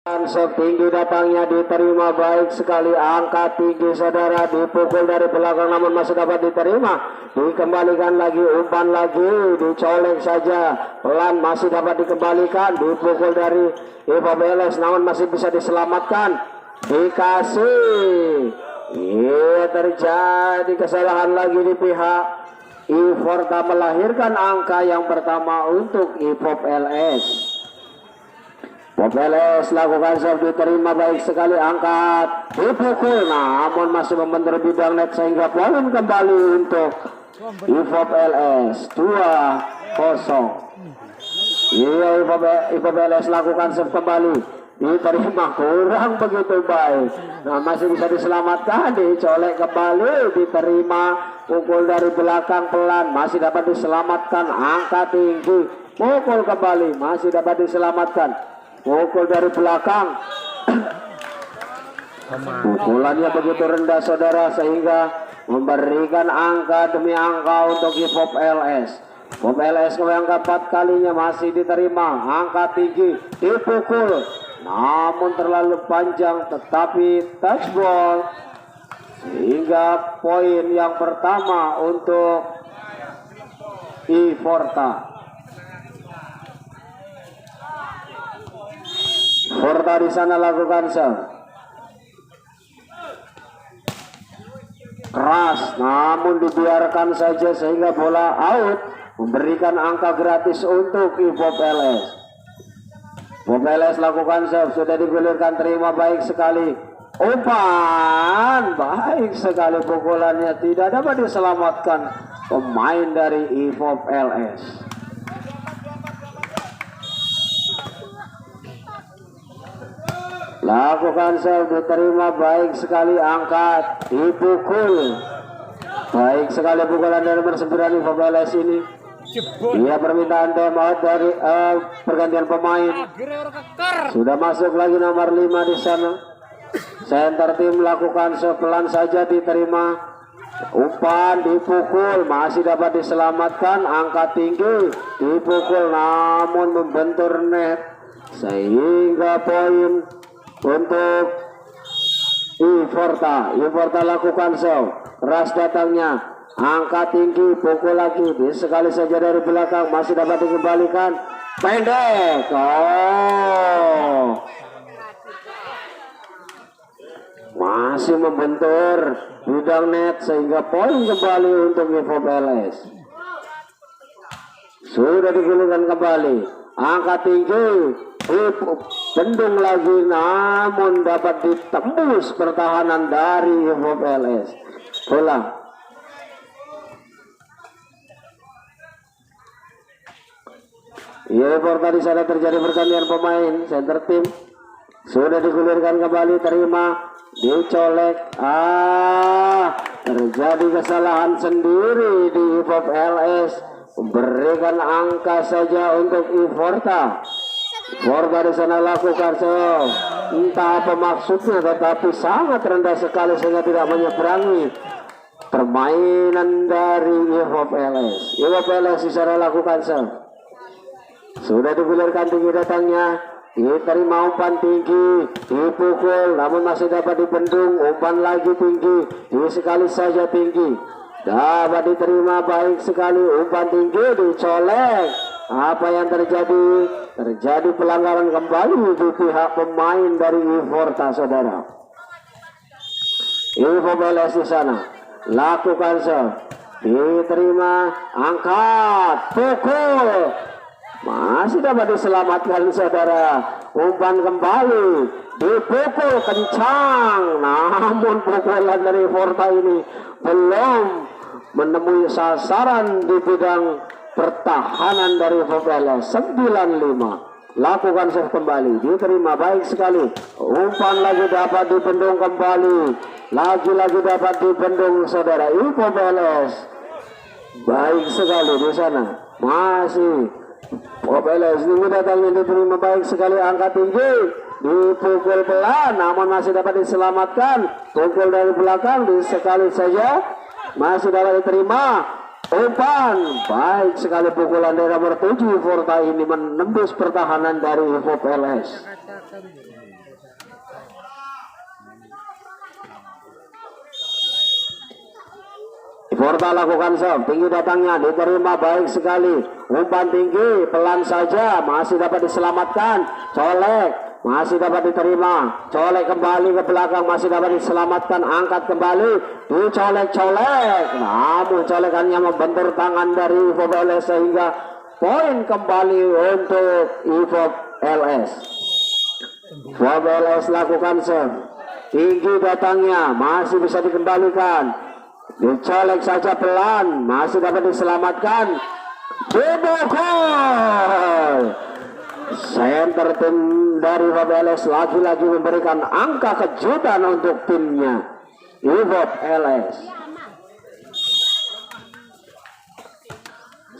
Setinggi datangnya diterima baik sekali, angka tinggi saudara, dipukul dari belakang namun masih dapat diterima, dikembalikan lagi, umpan lagi, dicolek saja pelan, masih dapat dikembalikan, dipukul dari Ivo Beles namun masih bisa diselamatkan, dikasih. Iya, terjadi kesalahan lagi di pihak Ivorta, melahirkan angka yang pertama untuk Ipop LS. Popeles lakukan serve, diterima baik sekali, angkat, dipukul namun masih membentur bidang net sehingga poin kembali untuk Ipop LS 2-0. Iya, Ipop LS lakukan serve kembali, diterima kurang begitu baik, nah masih bisa diselamatkan, dicolek kembali, diterima, pukul dari belakang pelan, masih dapat diselamatkan, angka tinggi, pukul kembali, masih dapat diselamatkan, pukul dari belakang. Pukulannya begitu rendah saudara sehingga memberikan angka demi angka untuk Ipop LS. Ipop LS yang keempat kalinya masih diterima, angka tinggi, dipukul namun terlalu panjang tetapi touchball sehingga poin yang pertama untuk Ivorta. Ivorta di sana lakukan serve keras namun dibiarkan saja sehingga bola out, memberikan angka gratis untuk Ipop LS. Ipop LS lakukan serve, sudah digulirkan, terima baik sekali, umpan baik sekali, pukulannya tidak dapat diselamatkan pemain dari Ipop LS. Lakukan serve, diterima baik sekali, angkat, dipukul baik sekali, pukulan dari nomor 9 Ipop LS ini. Dia permintaan time out dari pergantian pemain. Sudah masuk lagi nomor 5 di sana. Center tim lakukan serve, pelan saja, diterima, umpan, dipukul, masih dapat diselamatkan, angka tinggi, dipukul namun membentur net sehingga poin untuk Ivorta. Ivorta lakukan serve, keras datangnya, angka tinggi, pukul lagi, sekali saja dari belakang, masih dapat dikembalikan, pendek, masih membentur bidang net sehingga poin kembali untuk Ipop LS. Sudah digulirkan kembali, angka tinggi, bendung lagi namun dapat ditembus pertahanan dari Ipop LS. Bola Ivorta di sana terjadi pergantian pemain, center tim sudah digulirkan kembali, terima, dicolek, terjadi kesalahan sendiri di Ipop LS, memberikan angka saja untuk Ivorta. Ivorta di sana lakukan serve, entah apa maksudnya tetapi sangat rendah sekali sehingga tidak menyeberangi permainan dari Ipop LS. Ipop LS di sana lakukan serve, sudah digulirkan, tinggi datangnya, diterima, umpan tinggi, dipukul namun masih dapat dibendung, umpan lagi tinggi, sekali saja tinggi, dapat diterima baik sekali, umpan tinggi, dicolek. Apa yang terjadi? Terjadi pelanggaran kembali di pihak pemain dari Ivorta saudara. Ipop LS di sana lakukan serve, diterima, angkat, pukul, masih dapat diselamatkan saudara, umpan kembali, dipukul kencang namun pukulan dari Ivorta ini belum menemui sasaran di bidang pertahanan dari Ipop LS. 95 lakukan serve kembali, diterima baik sekali, umpan lagi dapat dibendung kembali, lagi-lagi dapat dibendung saudara. Ipop LS baik sekali di sana, masih Ipop LS ini datangnya, diterima baik sekali, angka tinggi, dipukul pelan namun masih dapat diselamatkan, pukul dari belakang, sekali saja masih dapat diterima, umpan baik sekali, pukulan dari nomor 7 Ivorta ini menembus pertahanan dari Ipop LS. Iforta lakukan serve, tinggi datangnya, diterima baik sekali, umpan tinggi, pelan saja, masih dapat diselamatkan, colek, masih dapat diterima, colek kembali ke belakang, masih dapat diselamatkan, angkat kembali, dicolek-colek, namun colekannya membentur tangan dari IFOP LS sehingga poin kembali untuk IFOP LS. IFOP LS lakukan serve, tinggi datangnya, masih bisa dikembalikan, dicolek saja pelan, masih dapat diselamatkan, dibokol. Center tim dari IFOP LS lagi-lagi memberikan angka kejutan untuk timnya IFOP LS.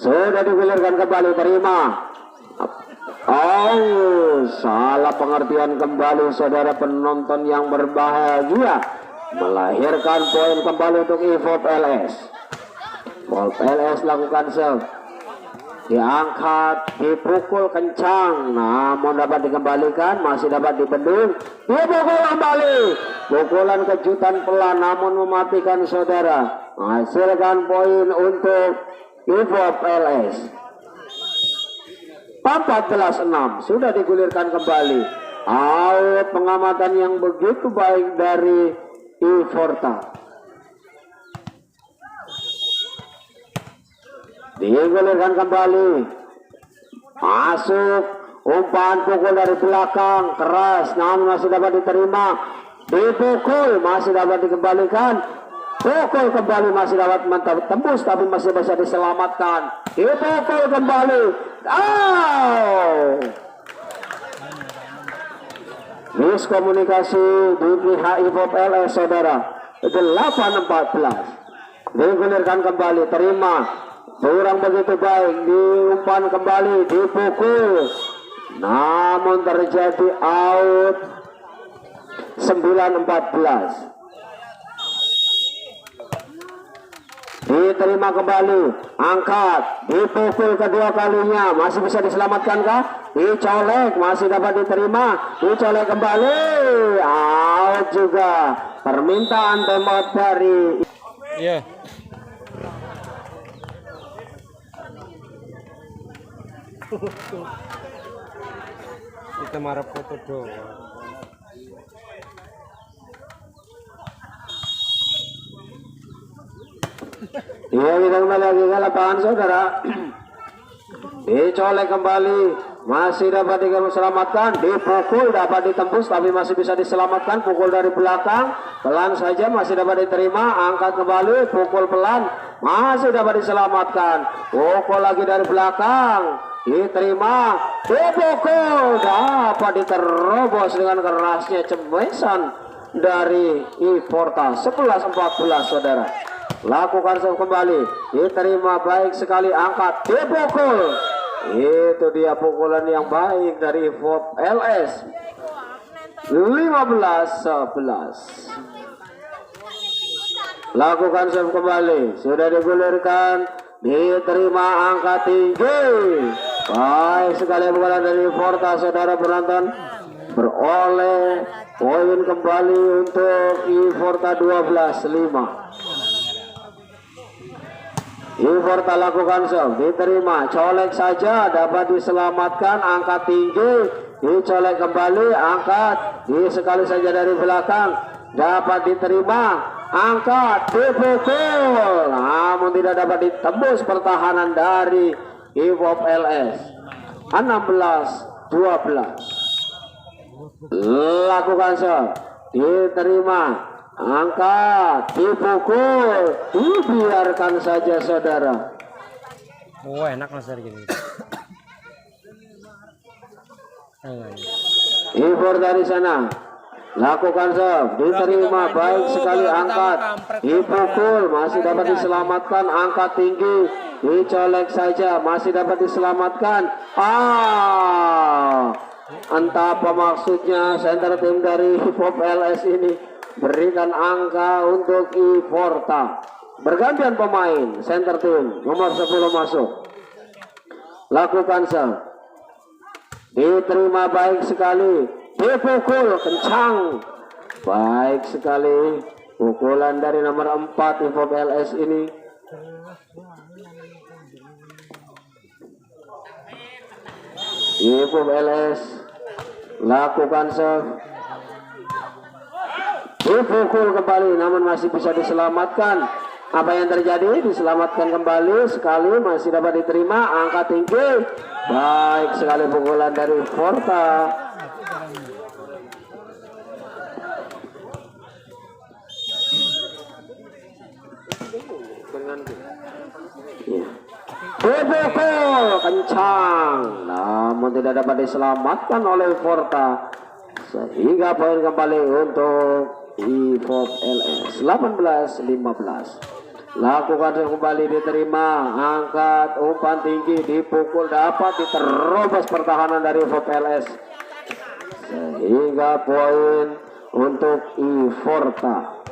Sudah digulirkan kembali, terima. Oh, salah pengertian kembali saudara penonton yang berbahagia, melahirkan poin kembali untuk IFOP LS. IFOP LS lakukan serve, diangkat, dipukul kencang, namun dapat dikembalikan, masih dapat dibendung, dipukul kembali, pukulan kejutan pelan namun mematikan saudara, menghasilkan poin untuk IFOP LS. 14-6 sudah digulirkan kembali. Out, pengamatan yang begitu baik dari Iforta. Digulirkan kembali, masuk, umpan pukul dari belakang, keras namun masih dapat diterima, dipukul, masih dapat dikembalikan, pukul kembali, masih dapat tembus tapi masih bisa diselamatkan, dipukul kembali. Miskomunikasi di pihak IFOP LS saudara. 8-14 digulirkan kembali, terima, kurang begitu baik, diumpan kembali, dipukul, namun terjadi out. 9-14 diterima kembali, angkat, dipukul kedua kalinya, masih bisa diselamatkan kah? Dicolek, masih dapat diterima, dicolek kembali, out juga. Permintaan tembak dari kita marah foto doang. Iya, kita kembali lagi ke lapangan saudara. Dicolek kembali, masih dapat diselamatkan, dipukul, dapat ditembus tapi masih bisa diselamatkan, pukul dari belakang, pelan saja masih dapat diterima, angkat kembali, pukul pelan, masih dapat diselamatkan, pukul lagi dari belakang, diterima, dipukul, dapat diterobos dengan kerasnya cemesan dari Iforta. 11-14 saudara. Lakukan serve kembali, diterima baik sekali, angkat, dipukul. Itu dia pukulan yang baik dari IFOP LS. 15-11. Lakukan serve kembali, sudah digulirkan, diterima, angkat tinggi. Baik sekali pukulan dari Iforta saudara penonton. Beroleh poin kembali untuk Iforta 12-5. Iforta lakukan serve, diterima, colek saja, dapat diselamatkan, angkat tinggi, dicolek kembali, angkat, sekali saja dari belakang, dapat diterima, angkat, dipukul, namun tidak dapat ditembus pertahanan dari IFOP LS. 16-12. Lakukan serve, diterima, angkat, dipukul, dibiarkan saja saudara. Oh, enak nasar gini. Ibor dari sana, lakukan serve, diterima baik sekali, angkat, dipukul, masih dapat diselamatkan, angkat tinggi, dicolek saja, masih dapat diselamatkan. Entah apa maksudnya center tim dari IFOP LS ini. Berikan angka untuk Iforta. Bergantian pemain, center tim nomor 10 masuk. Lakukan serve, diterima baik sekali, dipukul kencang. Baik sekali pukulan dari nomor 4 IFOP LS ini. IFOP LS lakukan serve, dipukul kembali namun masih bisa diselamatkan. Apa yang terjadi? Diselamatkan kembali sekali, masih dapat diterima, angka tinggi. Baik sekali pukulan dari Forta. Dipukul kencang namun tidak dapat diselamatkan oleh Forta, sehingga poin kembali untuk IFOP LS 18-15. Lakukan kembali, diterima, angkat umpan tinggi, dipukul, dapat diterobos pertahanan dari IFOP LS, sehingga poin untuk Forta.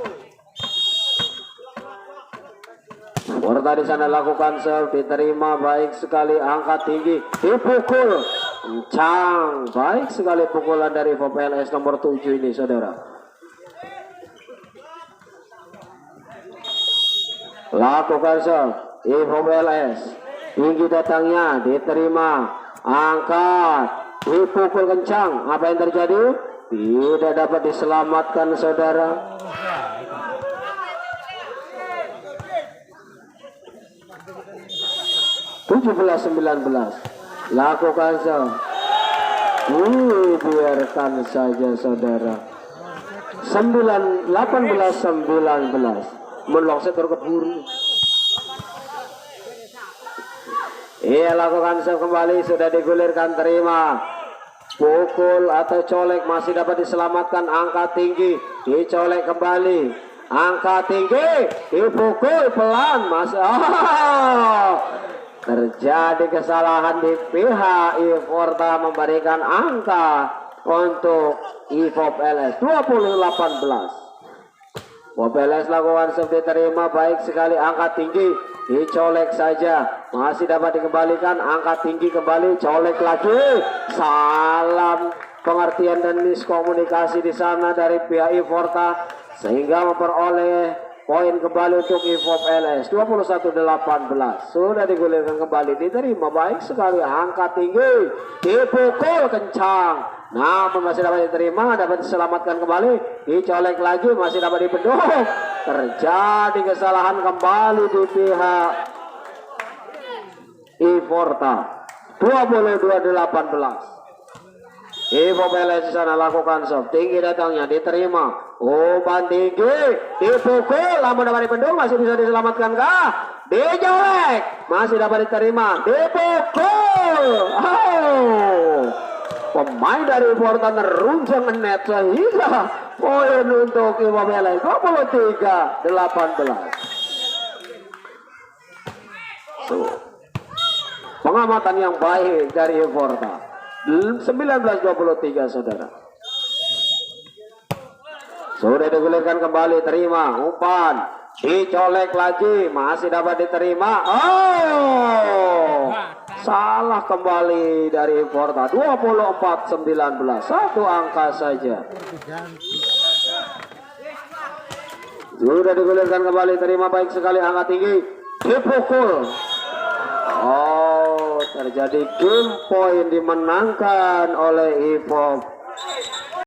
Forta di sana lakukan serve, diterima, baik sekali, angkat tinggi, dipukul kencang. Baik sekali pukulan dari IFOP LS nomor 7 ini, saudara. Lakukan serve, IFOP LS, tinggi datangnya, diterima, angkat, dipukul kencang. Apa yang terjadi? Tidak dapat diselamatkan, saudara. (17-19). Lakukan serve, biarkan saja, saudara. 18-19. Melongset terkeburu. Ia lakukan serve kembali, sudah digulirkan, terima, pukul atau colek, masih dapat diselamatkan, angka tinggi, dicolek kembali, angka tinggi, dipukul pelan, masih terjadi kesalahan di pihak Forta memberikan angka untuk IFOP LS 20-18. IFOP LS lakukan serve, diterima, baik sekali, angka tinggi, dicolek saja, masih dapat dikembalikan, angka tinggi kembali, colek lagi. Salam pengertian dan miskomunikasi di sana dari pihak Forta, sehingga memperoleh poin kembali untuk IFOP LS 21-18. Sudah digulirkan kembali, diterima, baik sekali, angka tinggi, dipukul kencang, namun masih dapat diterima, dapat diselamatkan kembali, dicolek lagi, masih dapat dibendung. Terjadi kesalahan kembali di pihak Forta 22-18. IFOP LS di sana lakukan serve, tinggi datangnya, diterima, umpan tinggi, dipukul, namun dapat dibendung, masih bisa diselamatkan kah? Dicolek, masih dapat diterima, dipukul. Pemain dari Forta neruncang net, sehingga poin untuk IFOP LS 23-18. Pengamatan yang baik dari Forta. 19-23, saudara. Sudah digulirkan kembali, terima, umpan, dicolek lagi, masih dapat diterima. Salah kembali dari Forta 24-19, satu angka saja. Sudah digulirkan kembali, terima, baik sekali, angka tinggi, dipukul. Terjadi game point dimenangkan oleh IFOP